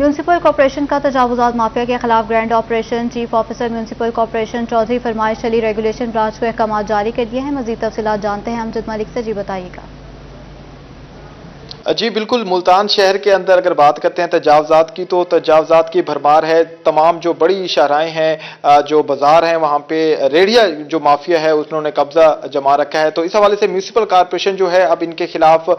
Municipal corporation का तजावुजात mafia के खिलाफ grand operation. Chief officer municipal corporation Chaudhary Farmaish Ali regulation branch को अहकाम जारी कर दिए हैं। मजीद तफसीलात जानते हैं अमजद मलिक से। जी बताइएगा। जी बिल्कुल, मुल्तान शहर के अंदर अगर बात करते हैं तजावजात की, तो तजावजात की भरमार है। तमाम जो बड़ी शाहराएं हैं, जो बाजार हैं, वहाँ पे रेडिया जो माफिया है उन्होंने कब्जा जमा रखा है। तो इस हवाले से म्यूनसिपल कॉर्पोरेशन जो है अब इनके खिलाफ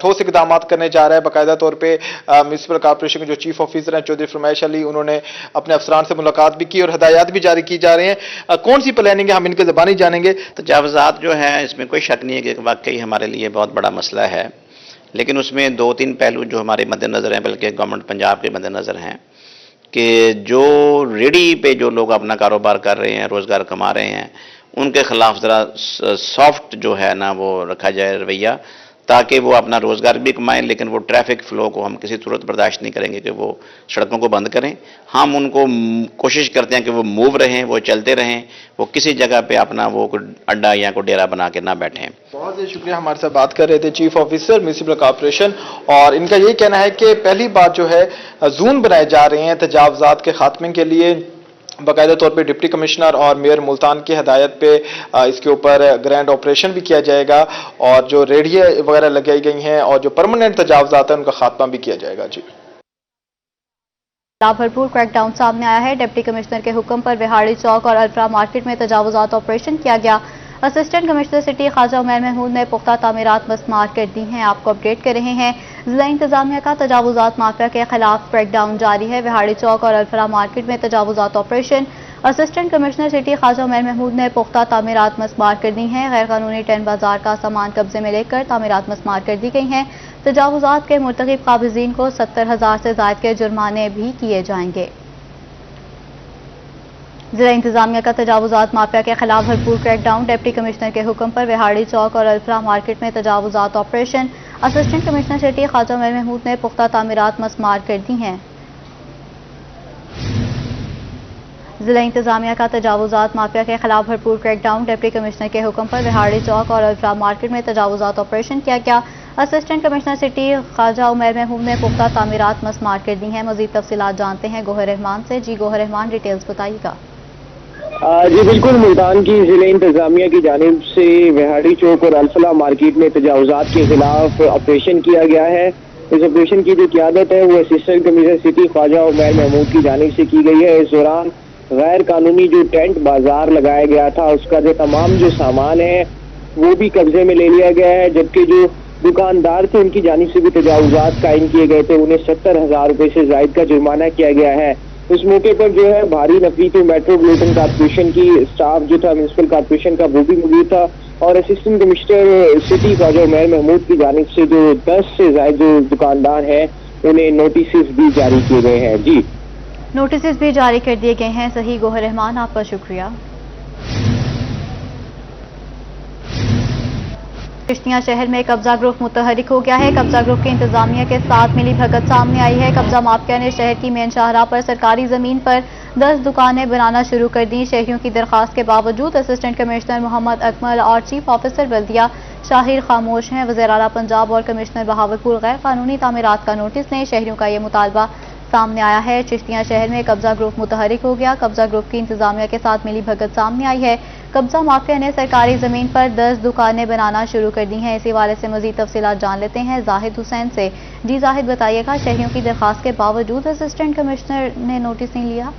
ठोस इकदाम करने जा रहा है। बाकायदा तौर पर म्यूनसिपल कॉर्पोरेशन के जो चीफ ऑफिसर हैं चौधरी फरमाइश अली, उन्होंने अपने अफसरान से मुलाकात भी की और हदायत भी जारी की जा रही हैं। कौन सी प्लानिंग है, हम इनके ज़बानी जानेंगे। तजावजात जो है इसमें कोई शक नहीं है कि वाकई हमारे लिए बहुत बड़ा मसला है, लेकिन उसमें दो तीन पहलू जो हमारे मद्देनज़र हैं, बल्कि गवर्नमेंट पंजाब के मद्देनज़र हैं, कि जो रेडी पे जो लोग अपना कारोबार कर रहे हैं, रोज़गार कमा रहे हैं, उनके ख़िलाफ़ ज़रा सॉफ्ट जो है ना वो रखा जाए रवैया, ताकि वो अपना रोज़गार भी कमाएं, लेकिन वो ट्रैफिक फ़्लो को हम किसी सूरत बर्दाश्त नहीं करेंगे कि वो सड़कों को बंद करें। हम उनको कोशिश करते हैं कि वो मूव रहें, वो चलते रहें, वो किसी जगह पे अपना वो अड्डा या कोई डेरा बना के ना बैठें। बहुत बहुत शुक्रिया। हमारे साथ बात कर रहे थे चीफ ऑफिसर म्यूनसिपल कॉर्पोरेशन, और इनका यही कहना है कि पहली बात जो है जून बनाए जा रहे हैं तजावजात के खात्मे के लिए। बाकायदा तौर पे डिप्टी कमिश्नर और मेयर मुल्तान की हदायत पे इसके ऊपर ग्रैंड ऑपरेशन भी किया जाएगा, और जो रेडिया वगैरह लगाई गई हैं और जो परमानेंट तजावजात हैं उनका खात्मा भी किया जाएगा। जी भरपूर क्रैकडाउन सामने आया है। डिप्टी कमिश्नर के हुक्म पर विहाड़ी चौक और अल्फ्रा मार्केट में तजावुजात ऑपरेशन किया गया। Assistant commissioner city Khawaja Umair Mahmood ने पुख्ता तामीरात मसमार कर दी हैं। आपको अपडेट कर रहे हैं। जिला इंतजामिया का तजावुजात माफिया के खिलाफ क्रैकडाउन जारी है। विहाड़ी चौक और अल्फ्रा मार्केट में तजावुजात operation. Assistant commissioner city Khawaja Umair Mahmood ने पुख्ता तामीरात मसमार कर दी हैं। गैर कानूनी टेन बाजार का सामान कब्जे में लेकर तामीरात मसमार कर दी गई हैं। तजावुजात के मुर्तकिब काबिजीन को 70,000 से ज्यादा के जुर्माने भी किए जाएंगे। जिला इंतजामिया का तजावुजात माफिया के खिलाफ भरपूर क्रैकडाउन। डिप्टी कमिश्नर के हुक्म पर विहाड़ी चौक और अल्फ्रा मार्केट में तजावुजात operation. Assistant commissioner city Khawaja Umair Mahmood ने पुख्ता तामीरात मसमार कर दी हैं। जिला इंतजामिया का तजावुजात माफिया के खिलाफ भरपूर क्रैकडाउन। डिप्टी कमिश्नर के हुक्म पर विहाड़ी चौक और अल्फ्रा मार्केट में तजावुजात ऑपरेशन किया गया। Assistant commissioner city Khawaja Umair Mahmood ने पुख्ता तामीरात मसमार कर दी हैं। मजीद तफसीलात जानते हैं गोहर रहमान से। जी गोहर रहमान, डिटेल्स बताइएगा। जी बिल्कुल, मुल्तान की जिले इंतजामिया की जानिब से विहाड़ी चौक और अल्फला मार्केट में तजावुजात के खिलाफ ऑपरेशन किया गया है। इस ऑपरेशन की जो क़यादत है वो assistant commissioner city Khawaja Umair Mahmood की जानिब से की गई है। इस दौरान गैर कानूनी जो टेंट बाजार लगाया गया था उसका जो तमाम जो सामान है वो भी कब्जे में ले लिया गया है, जबकि जो दुकानदार थे उनकी जानिब से भी तजावुजात कायम किए गए थे। उन्हें 70,000 रुपये से जायद का जुर्माना किया गया है। इस मौके पर जो है भारी नफरी तो मेट्रोपॉलिटन कॉर्पोरेशन की स्टाफ जो था म्यूनसिपल कॉर्पोरेशन का वो भी मौजूद था, और assistant commissioner city Khawaja Umair Mahmood की जानिब से जो 10 से ज्यादा जो दुकानदार हैं उन्हें नोटिस भी जारी किए गए हैं। जी नोटिस भी जारी कर दिए गए हैं। सही गोहर रहमान, आपका शुक्रिया। चिश्तियां शहर में कब्जा ग्रुप मुतहरिक हो गया है। कब्जा ग्रुप के इंतजामिया के साथ मिली भगत सामने आई है। कब्जा माफिया ने शहर की मेन शाहराह पर सरकारी जमीन पर 10 दुकानें बनाना शुरू कर दी। शहरियों की दरखास्त के बावजूद असिस्टेंट कमिश्नर मोहम्मद अकमल और चीफ ऑफिसर बल्दिया शाहिर खामोश हैं। वज़ीर आला पंजाब और कमिश्नर बहावलपुर गैर कानूनी तामीरात का नोटिस दें। शहरियों का यह मुतालबा सामने आया है। चिश्तियां शहर में कब्जा ग्रुप मुतहरिक हो गया। कब्जा ग्रुप की इंतजामिया के साथ मिली भगत सामने आई है। कब्जा माफिया ने सरकारी जमीन पर 10 दुकानें बनाना शुरू कर दी हैं। इसी वाले से मजीद तफसीलात जान लेते हैं जाहिद हुसैन से। जी जाहिद, बताइएगा, शहरियों की दरखास्त के बावजूद असिस्टेंट कमिश्नर ने नोटिस नहीं लिया?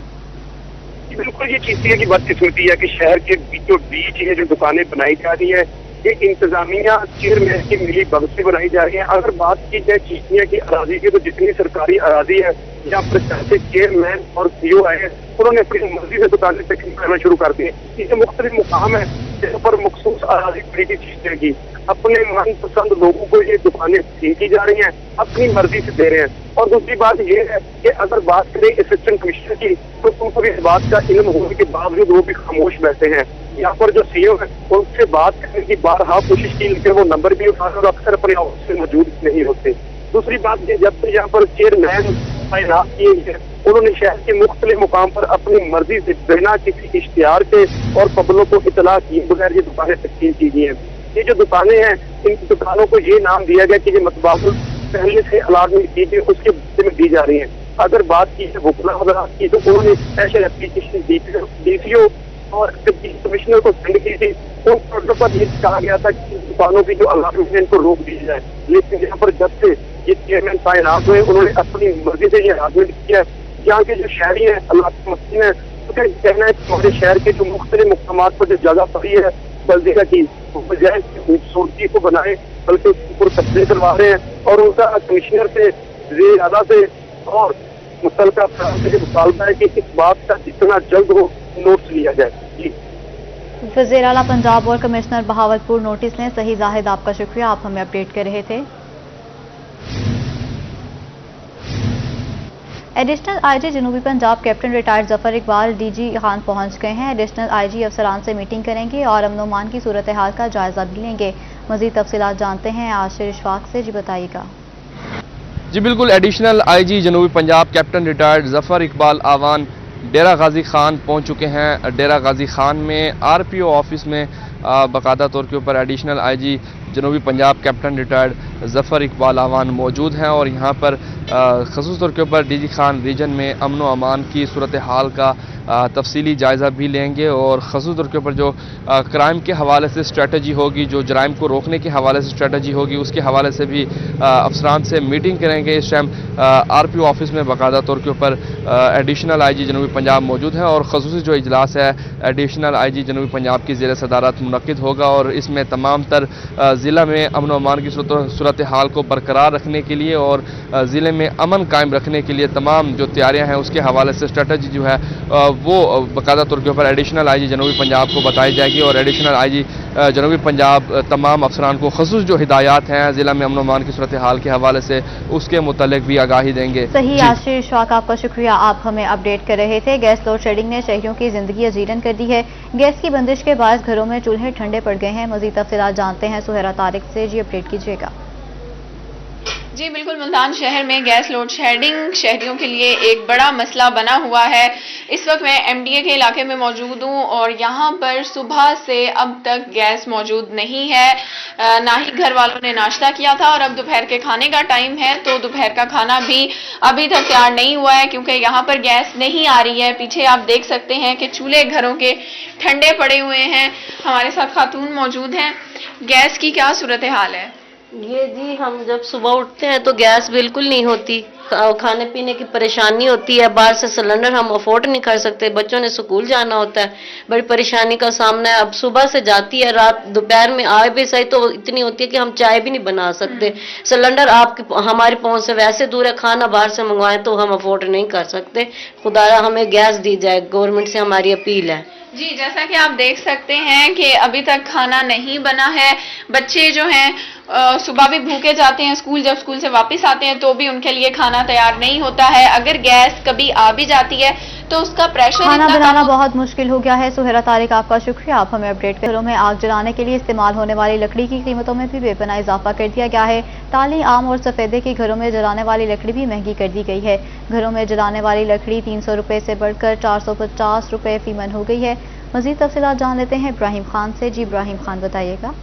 बिल्कुल, ये चिश्तिया की बदकिस्मती है कि शहर के बीचों बीच ये जो दुकानें बनाई जा रही है ये इंतजामिया चेयरमैन की मिली भगत से बनाई जा रही है। अगर बात की जाए चिश्तिया की अराजी की, तो जितनी सरकारी अराजी है यहाँ पर से चेयरमैन और सीओ आए हैं, उन्होंने अपनी मर्जी से दुकानें तकसीम करना शुरू कर दी। ये मुख्तलिफ मुकाम है जिस पर मखसूस अराजी पड़ी थी चिश्तिया की। अपने मनपसंद लोगों को ये दुकानें दी की जा रही हैं, अपनी मर्जी से दे रहे हैं। और दूसरी बात ये है कि अगर बात करें असिस्टेंट कमिश्नर की, तो उनको भी इस बात का इल्म होने के बावजूद वो भी खामोश बैठे हैं। यहाँ पर जो सीओ है उनसे बात करने की बारहा कोशिश की, लेकिन वो नंबर भी उठा और अक्सर अपने ऑफिस में मौजूद नहीं होते। दूसरी बात ये, जब से यहाँ पर चेयरमैन तैनात किए गए, उन्होंने शहर के मुख्तलिफ मुकाम पर अपनी मर्जी से बिना किसी इश्तिहार के और पब्लिक को इतला किए बगैर ये दुकानें तकसीम की गई हैं। ये जो दुकानें हैं इन दुकानों को ये नाम दिया गया कि ये मतबाकुल पहले से अलाटमेंट की गई उसके बदले में दी जा रही है। अगर बात की है वुकला वगैरह की तो उन्होंने स्पेशल एप्लीकेशन DCO और कमिश्नर को सेंड की थी। उन पोर्टल पर ये कहा गया था कि दुकानों की जो अलाटमेंट है इनको रोक दी जाए, लेकिन यहाँ पर जब से ये चेयरमैन तैनात हुए उन्होंने अपनी मर्जी से ये अलाटमेंट किया है। यहाँ के जो शहरी हैं अल्लाह मस्किन है, उनका कहना है कि हमारे शहर के जो मुख्तलिफ मुकामात पर जो जगह पड़ी है बल्दिया की, बजाय खूबसूरती को बनाए बल्कि उसके ऊपर कब्जे करवा रहे हैं। और उनका कमिश्नर से ज़िला से और मुतल्लिका अफसरान से मुतालबा है कि इस बात का जितना जल्द हो नोट्स लिया जाए। जी वज़ीर आला पंजाब और कमिश्नर बहावलपुर नोटिस ने। सही जाहिद, आपका शुक्रिया, आप हमें अपडेट कर रहे थे। एडिशनल आईजी जनूबी Punjab captain retired Zafar Iqbal DG Khan पहुंच गए हैं। एडिशनल आईजी अफसरान से मीटिंग करेंगे और अमन अमान की सूरत हाल का जायजा भी लेंगे। मजीद तफसीलात जानते हैं आशिर इशफाक से। जी बताइएगा। जी बिल्कुल, एडिशनल आईजी जनूबी पंजाब कैप्टन रिटायर्ड जफर इकबाल आवान डेरा गाजी खान पहुंच चुके हैं। डेरा गाजी खान में RPO ऑफिस में बाकायदा तौर के ऊपर एडिशनल आईजी जनूबी पंजाब कैप्टन रिटायर्ड जफर इकबाल आवान मौजूद हैं और यहाँ पर ख़ुसूस तौर के ऊपर DG खान रीजन में अमन व अमान की सूरत हाल का तफसीली जायज़ा भी लेंगे और ख़ुसूस तौर के ऊपर जो क्राइम के हवाले से स्ट्रेटजी होगी, जो जराइम को रोकने के हवाले से स्ट्रेटजी होगी, उसके हवाले से भी अफसरान से मीटिंग करेंगे। इस टाइम RPO ऑफिस में बाकायदा तौर के ऊपर एडिशनल आईजी जनूबी पंजाब मौजूद हैं और ख़ुसूसी जो इजलास है एडिशनल आईजी जनूबी पंजाब की ज़ेर सदारत मुनक्किद होगा और इसमें तमाम तर ज़िला में अमन व अमान की सूरत हाल को बरकरार रखने के लिए और ज़िले में अमन कायम रखने के लिए तमाम जो तैयारियाँ हैं उसके हवाले से स्ट्रेटजी जो है वो बाकायदा तौर के ऊपर एडिशनल आईजी जनूबी पंजाब को बताई जाएगी और एडिशनल आईजी जनूबी पंजाब तमाम अफसरान को ख़ुसूस जो हिदायत हैं ज़िला में अमन व अमान की सूरत हाल के हवाले से उसके मुतालिक भी आगाही देंगे। सही आशिर इशफाक, आपका शुक्रिया, आप हमें अपडेट कर रहे थे। गैस लोड शेडिंग ने शहरियों की जिंदगी अजीरन कर दी है। गैस की बंदिश के बाद घरों में चूल्हे ठंडे पड़ गए हैं। मजीद तफसीलात जानते हैं सुहेरा तारिक से। जी अपडेट कीजिएगा। जी बिल्कुल, मुल्तान शहर में गैस लोड शेडिंग शहरियों के लिए एक बड़ा मसला बना हुआ है। इस वक्त मैं MDA के इलाके में मौजूद हूँ और यहाँ पर सुबह से अब तक गैस मौजूद नहीं है। ना ही घर वालों ने नाश्ता किया था और अब दोपहर के खाने का टाइम है तो दोपहर का खाना भी अभी तक तैयार नहीं हुआ है क्योंकि यहाँ पर गैस नहीं आ रही है। पीछे आप देख सकते हैं कि चूल्हे घरों के ठंडे पड़े हुए हैं। हमारे साथ खातून मौजूद हैं। गैस की क्या सूरत हाल है? ये जी, हम जब सुबह उठते हैं तो गैस बिल्कुल नहीं होती, खाने पीने की परेशानी होती है, बाहर से सिलेंडर हम अफोर्ड नहीं कर सकते, बच्चों ने स्कूल जाना होता है, बड़ी परेशानी का सामना है। अब सुबह से जाती है, रात दोपहर में आए भी सही तो इतनी होती है कि हम चाय भी नहीं बना सकते। सिलेंडर हमारी पहुंच से वैसे दूर है, खाना बाहर से मंगवाएं तो हम अफोर्ड नहीं कर सकते। खुदारा हमें गैस दी जाए, गवर्नमेंट से हमारी अपील है। जी, जैसा कि आप देख सकते हैं कि अभी तक खाना नहीं बना है। बच्चे जो हैं सुबह भी भूखे जाते हैं स्कूल, जब स्कूल से वापस आते हैं तो भी उनके लिए खाना तैयार नहीं होता है। अगर गैस कभी आ भी जाती है तो उसका प्रेशर खाना बनाना बहुत मुश्किल हो गया है। सुहेरा तारिक, आपका शुक्रिया, आप हमें अपडेट कर। घरों में आग जलाने के लिए इस्तेमाल होने वाली लकड़ी की कीमतों में भी बेपनाह इजाफा कर दिया गया है। टाली, आम और सफेदे की घरों में जलाने वाली लकड़ी भी महंगी कर दी गई है। घरों में जलाने वाली लकड़ी 300 रुपए से बढ़कर 450 रुपए फीमन हो गई है। मजीद तफसीलात जान लेते हैं इब्राहिम खान से। जी इब्राहिम खान, बताइएगा।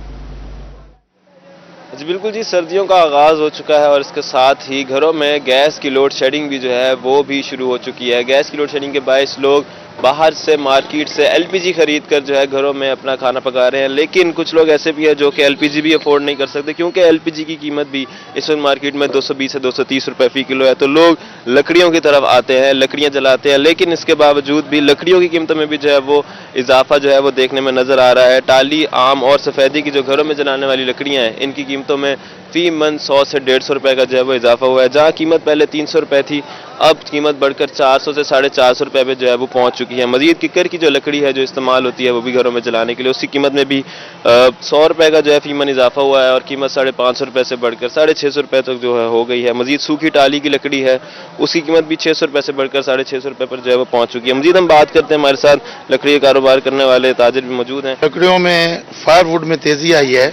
जी बिल्कुल जी, सर्दियों का आगाज़ हो चुका है और इसके साथ ही घरों में गैस की लोड शेडिंग भी जो है वो भी शुरू हो चुकी है। गैस की लोड शेडिंग के बायस लोग बाहर से मार्केट से LPG खरीद कर जो है घरों में अपना खाना पका रहे हैं, लेकिन कुछ लोग ऐसे भी हैं जो कि LPG भी अफोर्ड नहीं कर सकते क्योंकि LPG की कीमत भी इस वक्त मार्केट में 220 से 230 रुपए फी किलो है। तो लोग लकड़ियों की तरफ आते हैं, लकड़ियां जलाते हैं, लेकिन इसके बावजूद भी लकड़ियों की कीमतों में भी जो है वो इजाफा जो है वो देखने में नजर आ रहा है। टाली, आम और सफेदी की जो घरों में जलाने वाली लकड़ियां हैं इनकी कीमतों में फी मन 100 से 150 रुपए का जो है वो इजाफा हुआ है। जहाँ कीमत पहले 300 रुपए थी, अब कीमत बढ़कर 400 से 450 रुपए पे जो है वो पहुंच चुकी है। मजीद किकर की जो लकड़ी है जो इस्तेमाल होती है वो भी घरों में जलाने के लिए, उसकी कीमत में भी 100 रुपए का जो है फीमन इजाफा हुआ है और कीमत 550 रुपए से बढ़कर 650 रुपए तक जो है हो गई है। मजीद सूखी टाली की लकड़ी है उसकी कीमत भी 600 रुपए से बढ़कर 650 रुपए पर जो है वो पहुंच चुकी है। मजीद हम बात करते हैं, हमारे साथ लकड़ी का कारोबार करने वाले ताजिर भी मौजूद हैं। लकड़ियों में फायरवुड में तेजी आई है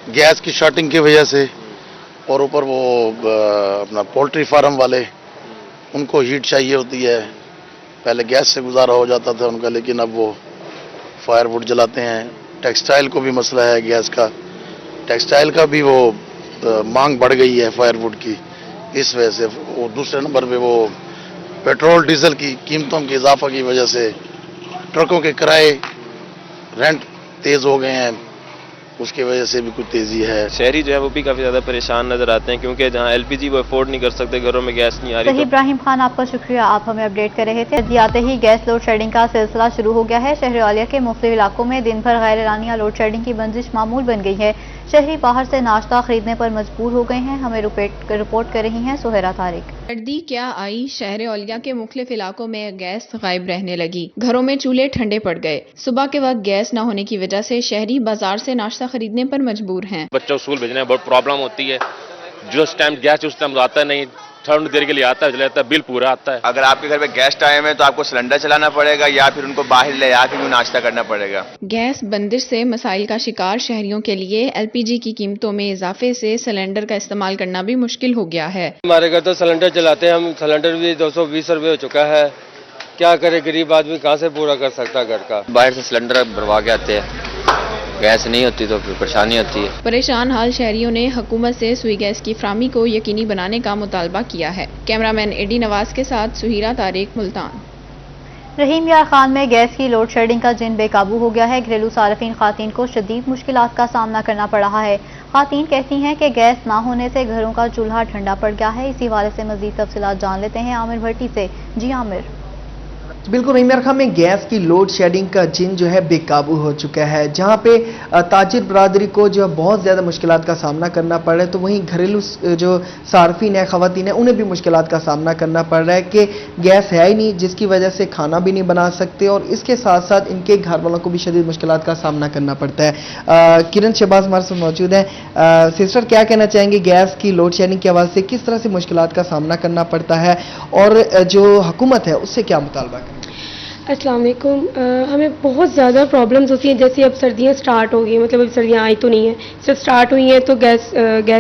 गैस की शॉर्टिंग की वजह से, और ऊपर वो अपना पोल्ट्री फार्म वाले उनको हीट चाहिए होती है। पहले गैस से गुजारा हो जाता था उनका, लेकिन अब वो फायरवुड जलाते हैं। टेक्सटाइल को भी मसला है गैस का, टेक्सटाइल का भी वो मांग बढ़ गई है फायरवुड की, इस वजह से वो दूसरे नंबर पे वो पेट्रोल डीजल की कीमतों के इजाफा की वजह से ट्रकों के किराए रेंट तेज हो गए हैं, उसकी वजह से भी कुछ तेजी है। शहरी जो है वो भी काफ़ी ज़्यादा परेशान नज़र आते हैं, क्योंकि जहाँ एलपीजी वो अफोर्ड नहीं कर सकते, घरों में गैस नहीं आ सही रही। इब्राहिम खान, आपका शुक्रिया, आप हमें अपडेट कर रहे थे। जल्दी आते ही गैस लोड शेडिंग का सिलसिला शुरू हो गया है। शहर वालिया के मुख्तलिफ इलाकों में दिन भर गैर एलानिया लोड शेडिंग की बंदिश मामूल बन गई है। शहरी बाहर से नाश्ता खरीदने पर मजबूर हो गए हैं। हमें रिपोर्ट कर रही हैं सुहेरा तारिक। सर्दी क्या आई, शहर औलिया के मुख्तलिफ इलाकों में गैस गायब रहने लगी। घरों में चूल्हे ठंडे पड़ गए। सुबह के वक्त गैस न होने की वजह से शहरी बाजार से नाश्ता खरीदने पर मजबूर हैं। बच्चों को स्कूल भेजने में बहुत प्रॉब्लम होती है। जो टाइम गैस उस टाइम आता नहीं, थोड़ी देर के लिए आता है, चला जाता है, बिल पूरा आता है। अगर आपके घर में गैस टाइम है तो आपको सिलेंडर चलाना पड़ेगा या फिर उनको बाहर ले आके भी नाश्ता करना पड़ेगा। गैस बंदिश से मसाइल का शिकार शहरियों के लिए एलपीजी की कीमतों में इजाफे से सिलेंडर का इस्तेमाल करना भी मुश्किल हो गया है। हमारे घर तो सिलेंडर चलाते हैं हम, सिलेंडर भी 220 रुपये हो चुका है। क्या करे, गरीब आदमी कहाँ से पूरा कर सकता घर का। बाहर से सिलेंडर भरवा के आते हैं, गैस नहीं होती तो फिर परेशानी होती है। परेशान हाल शहरियों ने हुकूमत से सुई गैस की फ्राहमी को यकीनी बनाने का मुतालबा किया है। कैमरामैन एडी नवाज के साथ सुहीरा तारिक, मुल्तान। रहीम यार खान में गैस की लोड शेडिंग का जिन बेकाबू हो गया है। घरेलू सार्फिन खातीन को शदीद मुश्किलात का सामना करना पड़ रहा है। खातीन कहती हैं कि गैस ना होने से घरों का चूल्हा ठंडा पड़ गया है। इसी हवाले से मजीद तफसीलात जान लेते हैं आमिर भट्टी से। जी आमिर। बिल्कुल रहीम यार खान में गैस की लोड शेडिंग का जिन जो है बेकाबू हो चुका है, जहां पे ताजिर बरादरी को जो है बहुत ज़्यादा मुश्किलात का सामना करना पड़ रहा है, तो वहीं घरेलू जो सार्फिन है, ख़वातीन है, उन्हें भी मुश्किलात का सामना करना पड़ रहा है कि गैस है ही नहीं, जिसकी वजह से खाना भी नहीं बना सकते और इसके साथ साथ इनके घर वालों को भी शदीद मुश्किलात का सामना करना पड़ता है। किरण शहबाज हमारे साथ मौजूद है। सिस्टर, क्या कहना चाहेंगे गैस की लोड शेडिंग के हवाले से, किस तरह से मुश्किलात का सामना करना पड़ता है और जो हुकूमत है उससे क्या मुतालबा करें? अस्सलाम वालेकुम। हमें बहुत ज़्यादा प्रॉब्लम्स होती हैं। जैसे अब सर्दियाँ स्टार्ट हो गई हैं, मतलब अब सर्दियाँ आई तो नहीं हैं, सिर्फ स्टार्ट हुई हैं, तो गैस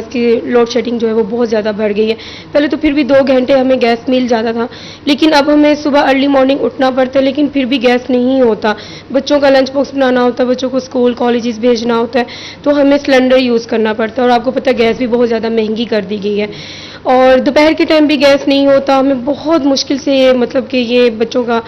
की लोड शेडिंग जो है वो बहुत ज़्यादा बढ़ गई है। पहले तो फिर भी 2 घंटे हमें गैस मिल जाता था, लेकिन अब हमें सुबह अर्ली मॉर्निंग उठना पड़ता है, लेकिन फिर भी गैस नहीं होता। बच्चों का लंच बॉक्स बनाना होता है, बच्चों को स्कूल कॉलेजेस भेजना होता है, तो हमें सिलेंडर यूज़ करना पड़ता है। और आपको पता है गैस भी बहुत ज़्यादा महंगी कर दी गई है। और दोपहर के टाइम भी गैस नहीं होता, हमें बहुत मुश्किल से मतलब कि ये बच्चों का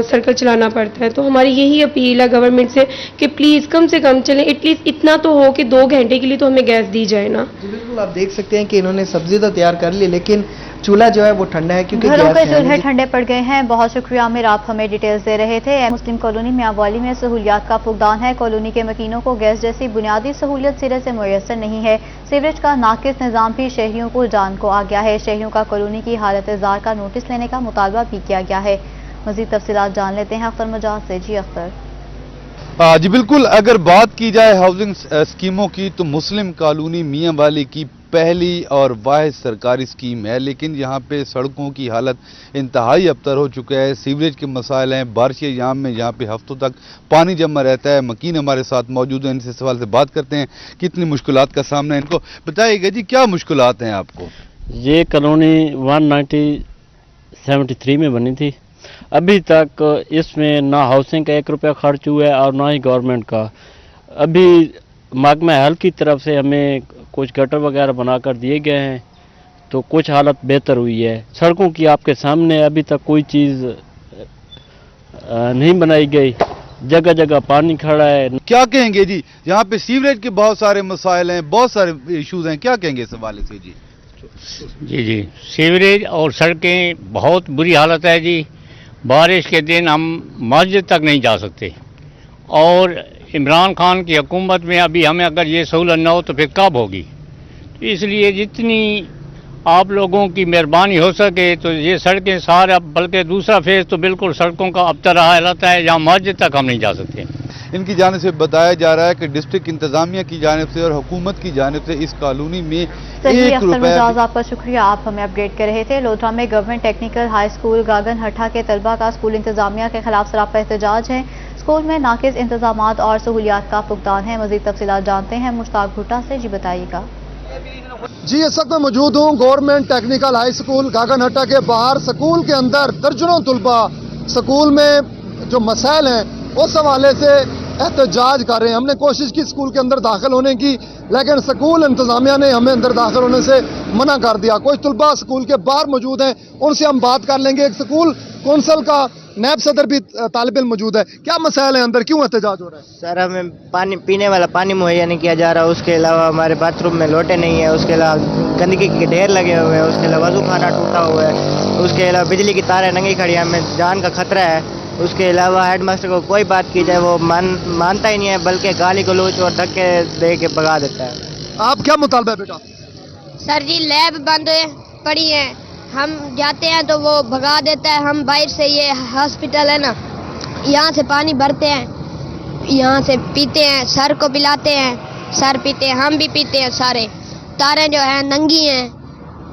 सर्कल चलाना पड़ता है। तो हमारी यही अपील है गवर्नमेंट से कि प्लीज़ कम से कम चलें, एटलीस्ट इतना तो हो कि 2 घंटे के लिए तो हमें गैस दी जाए ना। जी बिल्कुल, आप देख सकते हैं कि इन्होंने सब्जी तो तैयार कर ली, लेकिन चूल्हा जो है वो ठंडा है क्योंकि घरों के चूल्हे ठंडे पड़ गए हैं। बहुत शुक्रिया आमिर, आप हमें डिटेल्स दे रहे थे। मुस्लिम कॉलोनी मियांवाली में सहूलियात का फुकदान है। कॉलोनी के मकीनों को गैस जैसी बुनियादी सहूलियत सिरे से मुयस्सर नहीं है। सीवरेज का नाकिस निज़ाम भी शहरियों को जान को आ गया है। शहरियों का कॉलोनी की हालत जार का नोटिस लेने का मुतालबा भी किया गया है। मजीद तफसीलात जान लेते हैं अख्तर मजाज से। जी अख्तर। जी बिल्कुल, अगर बात की जाए हाउसिंग स्कीमों की तो मुस्लिम कॉलोनी मियांवाली की पहली और वाहिद सरकारी स्कीम है, लेकिन यहाँ पे सड़कों की हालत इंतहाई अबतर हो चुका है। सीवरेज के मसाइल हैं, बारिशें यहाँ पे हफ्तों तक पानी जमा रहता है। मकीन हमारे साथ मौजूद हैं, इनसे सवाल से बात करते हैं कितनी मुश्किलात का सामना है इनको। बताइएगा जी, क्या मुश्किलात हैं आपको? ये कॉलोनी 1973 में बनी थी। अभी तक इसमें ना हाउसिंग का 1 रुपया खर्च हुआ है और ना ही गवर्नमेंट का। अभी महकमा हल की तरफ से हमें कुछ गटर वगैरह बनाकर दिए गए हैं, तो कुछ हालत बेहतर हुई है। सड़कों की आपके सामने अभी तक कोई चीज़ नहीं बनाई गई, जगह जगह पानी खड़ा है। क्या कहेंगे जी, यहाँ पे सीवरेज के बहुत सारे मसाइल हैं, बहुत सारे इश्यूज हैं, क्या कहेंगे इस हवाले से जी? जी सीवरेज और सड़कें बहुत बुरी हालत है जी। बारिश के दिन हम मस्जिद तक नहीं जा सकते, और इमरान खान की हुकूमत में अभी हमें अगर ये सहूलत न हो तो फिर कब होगी। तो इसलिए जितनी आप लोगों की मेहरबानी हो सके तो ये सड़कें सारा, बल्कि दूसरा फेज तो बिल्कुल सड़कों का अब तरह हालत है जहाँ मस्जिद तक हम नहीं जा सकते। इनकी जानिब से बताया जा रहा है कि डिस्ट्रिक्ट इंतजामिया की जानिब से और हुकूमत की जानिब से इस कॉलोनी में 1 रुपया। आपका शुक्रिया, आप हमें अपडेट कर रहे थे। लोधरा में गवर्नमेंट टेक्निकल हाई स्कूल गागन हट्टा के तलबा का स्कूल इंतजामिया के खिलाफ सरापा एहतजाज है। स्कूल में नाकिस इंतजामात और सहूलियात का फुकदान है। मजीद तफसीलात जानते हैं मुश्ताक भुट्टा से। जी बताइएगा। जी इस वक्त मैं मौजूद हूँ गवर्नमेंट टेक्निकल हाई स्कूल गागनहट्टा के बाहर। स्कूल के अंदर दर्जनों तलबा स्कूल में जो मसाइल हैं उस हवाले से एहतजाज कर रहे हैं। हमने कोशिश की स्कूल के अंदर दाखिल होने की, लेकिन स्कूल इंतजामिया ने हमें अंदर दाखिल होने से मना कर दिया। कुछ तलबा स्कूल के बाहर मौजूद हैं, उनसे हम बात कर लेंगे। एक स्कूल कौंसल का नायब सदर भी तालिब इल्म मौजूद है। क्या मसाइल है अंदर, क्यों एहतजाज हो रहा है? सर, हमें पानी पीने वाला पानी मुहैया नहीं किया जा रहा, उसके अलावा हमारे बाथरूम में लोटे नहीं है, उसके अलावा गंदगी के ढेर लगे हुए हैं, उसके अलावा वजू खाना टूटा हुआ है, उसके अलावा बिजली की तारें नंगी खड़ी हैं, हमें जान का खतरा है। उसके अलावा हेड मास्टर को कोई बात की जाए वो मानता ही नहीं है, बल्कि गाली गलौज और धक्के दे के भगा देता है। आप क्या मुतालबा है बेटा? सर जी, लैब बंद पड़ी है, हम जाते हैं तो वो भगा देता है। हम बाहर से, ये हॉस्पिटल है ना, यहाँ से पानी भरते हैं, यहाँ से पीते हैं, सर को पिलाते हैं, सर पीते हैं, हम भी पीते हैं सारे। तारें जो है नंगी हैं,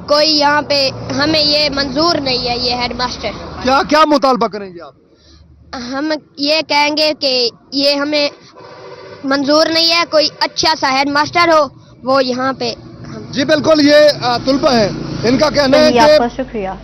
कोई यहाँ पे हमें ये मंजूर नहीं है। ये हेड मास्टर क्या क्या मुतालबा करेंगे आप? हम ये कहेंगे कि ये हमें मंजूर नहीं है, कोई अच्छा सा हेड मास्टर हो वो यहाँ पे। जी बिल्कुल, ये तुलबा है, इनका कहना है कि आपका शुक्रिया।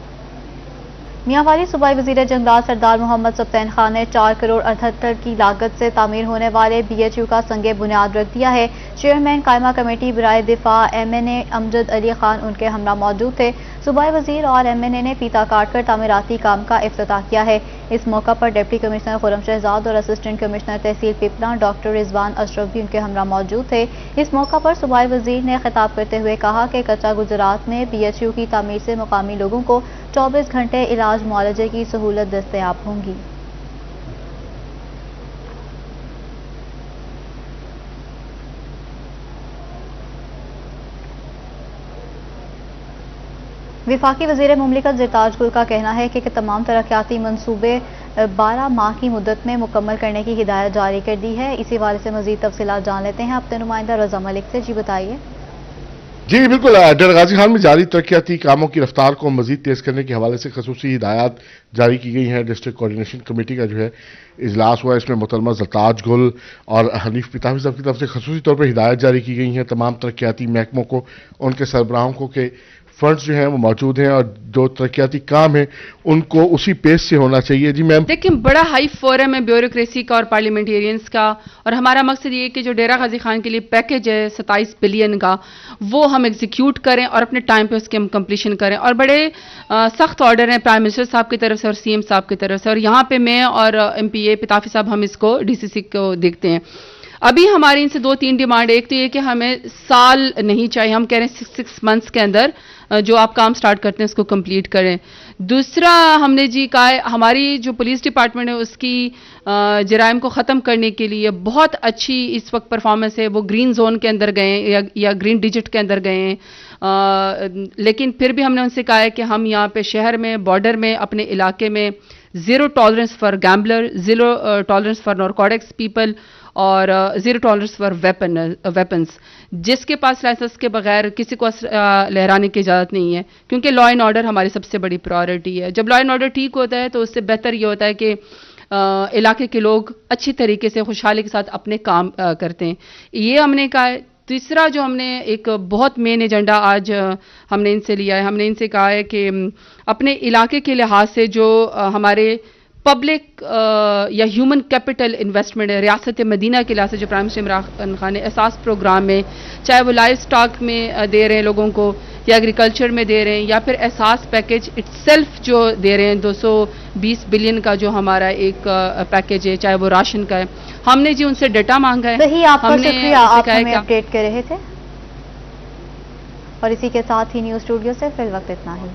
मियांवाली सूबाई वजीर जंगलात सरदार मोहम्मद सुब्तैन खान ने 4 करोड़ 78 की लागत से तामीर होने वाले BHU का संगे बुनियाद रख दिया है। चेयरमैन कायमा कमेटी बराए दिफा MNA अमजद अली खान उनके हमरा मौजूद थे। सूबाई वजीर और MNA ने फीता काटकर तामीराती काम का इफ्तिताह किया है। इस मौका पर डिप्टी कमिश्नर खुर्रम शहजाद और असिस्टेंट कमिश्नर तहसील पिपला डॉक्टर रिजवान अशरफ भी उनके हमरा मौजूद थे। इस मौका पर सूबाई वजीर ने खिताब करते हुए कहा कि कच्चा गुजरात में BHU की तामीर से मुकामी लोगों को 24 घंटे इलाज मुआलजे की सहूलत दस्तयाब होंगी। विफाकी वजीर मुमलिकत ज़रताज गुल का कहना है कि तमाम तरक्याती मंसूबे 12 माह की मुद्दत में मुकम्मल करने की हिदायत जारी कर दी है। इसी वाले से मजीद तफसीलात जान लेते हैं अपने नुमाइंदा रजा मलिक से। जी बताइए। जी बिल्कुल, डेरा गाजी खान में जारी तरक्याती कामों की रफ्तार को मजीद तेज करने के हवाले से खसूसी हिदायत जारी की गई हैं। डिस्ट्रिक्ट कोऑर्डिनेशन कमेटी का जो है इजलास हुआ, इसमें मोहतरमा ज़रताज गुल और हनीफ पितावी साहब की तरफ से खसूसी तौर पर हिदायत जारी की गई हैं तमाम तरक्याती महकमों को, उनके सरबराहों को के फंड्स जो हैं वो मौजूद हैं और जो तरक्याती काम है उनको उसी पेस से होना चाहिए। जी मैम। देखिए, बड़ा हाई फोरम है ब्यूरोक्रेसी का और पार्लियामेंटेरियंस का, और हमारा मकसद ये है कि जो डेरा गाजी खान के लिए पैकेज है 27 बिलियन का, वो हम एग्जीक्यूट करें और अपने टाइम पे उसके हम कंप्लीशन करें। और बड़े सख्त ऑर्डर हैं प्राइम मिनिस्टर साहब की तरफ से और CM साहब की तरफ से, और यहाँ पे मैं और MPA पिताफी साहब हम इसको DCC को देखते हैं। अभी हमारी इनसे 2-3 डिमांड है। एक तो ये कि हमें साल नहीं चाहिए, हम कह रहे हैं 6 मंथ्स के अंदर जो आप काम स्टार्ट करते हैं उसको कंप्लीट करें। दूसरा हमने जी कहा है, हमारी जो पुलिस डिपार्टमेंट है उसकी जराइम को ख़त्म करने के लिए बहुत अच्छी इस वक्त परफॉर्मेंस है। वो ग्रीन जोन के अंदर गए या ग्रीन डिजिट के अंदर गए हैं, लेकिन फिर भी हमने उनसे कहा है कि हम यहाँ पे शहर में, बॉर्डर में, अपने इलाके में zero tolerance for gambler, zero tolerance for narcotics people और ज़ीरो टॉलरेंस फॉर वेपन्स। जिसके पास लाइसेंस के बगैर किसी को लहराने की इजाज़त नहीं है, क्योंकि लॉ एंड ऑर्डर हमारी सबसे बड़ी प्रायोरिटी है। जब लॉ एंड ऑर्डर ठीक होता है तो उससे बेहतर ये होता है कि इलाके के लोग अच्छी तरीके से खुशहाली के साथ अपने काम करते हैं। ये हमने कहा है। तीसरा जो हमने एक बहुत मेन एजेंडा आज हमने इनसे लिया है, हमने इनसे कहा है कि अपने इलाके के लिहाज से जो हमारे पब्लिक या ह्यूमन कैपिटल इन्वेस्टमेंट है, रियासत मदीना के लिहाज से जो प्राइम मिनिस्टर इमरान खान ने एहसास प्रोग्राम में, चाहे वो लाइव स्टॉक में दे रहे हैं लोगों को या एग्रीकल्चर में दे रहे हैं, या फिर एहसास पैकेज इटसेल्फ जो दे रहे हैं 220 बिलियन का जो हमारा एक पैकेज है, चाहे वो राशन का है। हमने जी उनसे डेटा मांगा है। सही, आपका शुक्रिया, आप हमें अपडेट कर रहे थे। और इसी के साथ ही न्यूज़ स्टूडियो से फिल वक्त इतना ही।